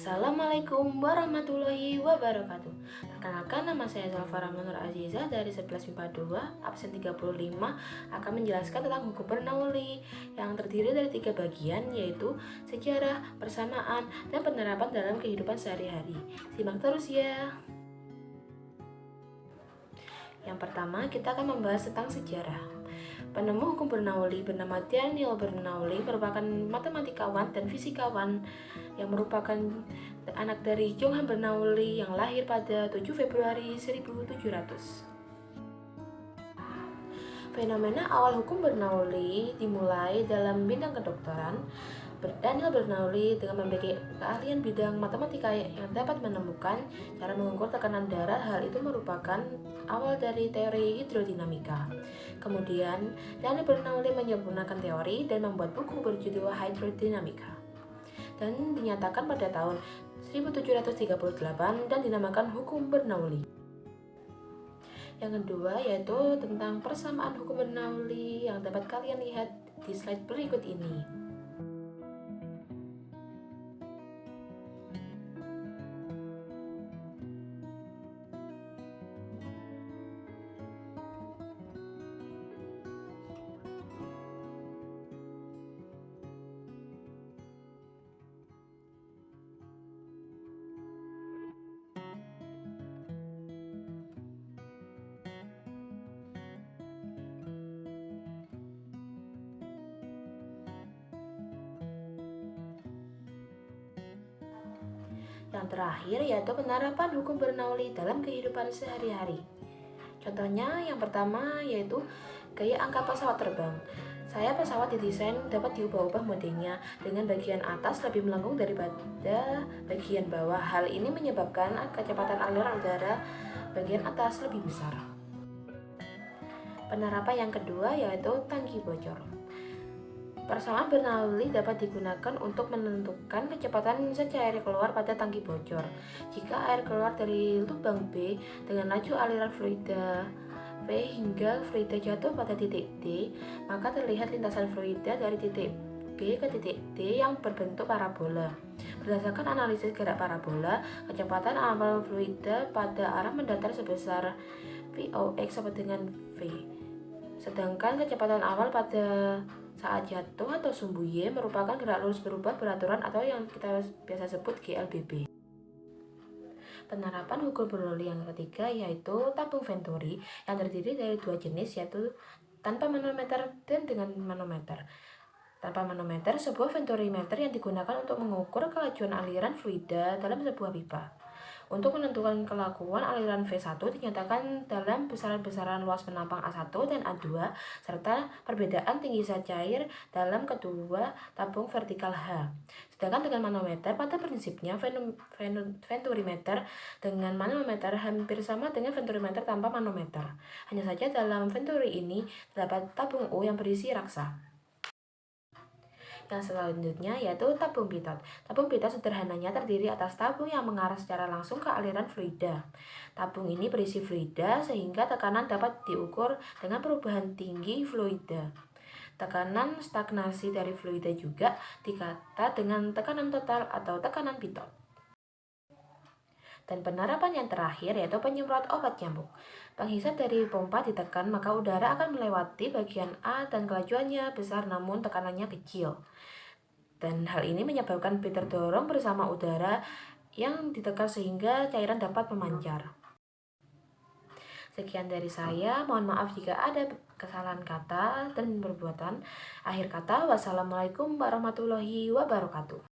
Assalamualaikum warahmatullahi wabarakatuh. Perkenalkan, nama saya Zalfara Nur Aziza dari 11 MIPA 2, absen 35, akan menjelaskan tentang hukum Bernoulli yang terdiri dari 3 bagian, yaitu sejarah, persamaan, dan penerapan dalam kehidupan sehari-hari. Simak terus ya. Yang pertama, kita akan membahas tentang sejarah. Penemu hukum Bernoulli bernama Daniel Bernoulli merupakan matematikawan dan fisikawan yang merupakan anak dari Johann Bernoulli yang lahir pada 7 Februari 1700. Fenomena awal hukum Bernoulli dimulai dalam bidang kedokteran. Daniel Bernoulli dengan memiliki keahlian bidang matematika yang dapat menemukan cara mengukur tekanan darah. Hal itu merupakan awal dari teori hidrodinamika. Kemudian, Daniel Bernoulli menyempurnakan teori dan membuat buku berjudul Hydrodynamica dan dinyatakan pada tahun 1738 dan dinamakan hukum Bernoulli. Yang kedua yaitu tentang persamaan hukum Bernoulli yang dapat kalian lihat di slide berikut ini. Yang terakhir yaitu penerapan hukum Bernoulli dalam kehidupan sehari-hari. Contohnya yang pertama yaitu gaya angka pesawat terbang. Pesawat didesain dapat diubah-ubah modelnya dengan bagian atas lebih melengkung daripada bagian bawah. Hal ini menyebabkan kecepatan aliran udara bagian atas lebih besar. Penerapan yang kedua yaitu tangki bocor. Persamaan Bernoulli dapat digunakan untuk menentukan kecepatan saja air keluar pada tangki bocor. Jika air keluar dari lubang B dengan laju aliran fluida V hingga fluida jatuh pada titik D, maka terlihat lintasan fluida dari titik B ke titik D yang berbentuk parabola. Berdasarkan analisis gerak parabola, kecepatan awal fluida pada arah mendatar sebesar Vox sama dengan V. Sedangkan kecepatan awal pada saat jatuh atau sumbu Y merupakan gerak lurus berubah beraturan atau yang kita biasa sebut GLBB. Penerapan hukum Bernoulli yang ketiga yaitu tabung Venturi yang terdiri dari 2 jenis, yaitu tanpa manometer dan dengan manometer. Tanpa manometer, sebuah venturimeter yang digunakan untuk mengukur kelajuan aliran fluida dalam sebuah pipa. Untuk menentukan kelakuan aliran V1 dinyatakan dalam besaran-besaran luas penampang A1 dan A2 serta perbedaan tinggi zat cair dalam kedua tabung vertikal H. Sedangkan dengan manometer, pada prinsipnya venturimeter dengan manometer hampir sama dengan venturimeter tanpa manometer. Hanya saja dalam venturi ini terdapat tabung O yang berisi raksa. Yang selanjutnya yaitu tabung pitot. Tabung pitot sederhananya terdiri atas tabung yang mengarah secara langsung ke aliran fluida. Tabung ini berisi fluida sehingga tekanan dapat diukur dengan perubahan tinggi fluida. Tekanan stagnasi dari fluida juga dikata dengan tekanan total atau tekanan pitot. Dan penerapan yang terakhir yaitu penyemprot obat nyamuk. Penghisap dari pompa ditekan, maka udara akan melewati bagian A dan kelajuannya besar namun tekanannya kecil. Dan hal ini menyebabkan api terdorong bersama udara yang ditekan sehingga cairan dapat memancar. Sekian dari saya, mohon maaf jika ada kesalahan kata dan perbuatan. Akhir kata, wassalamualaikum warahmatullahi wabarakatuh.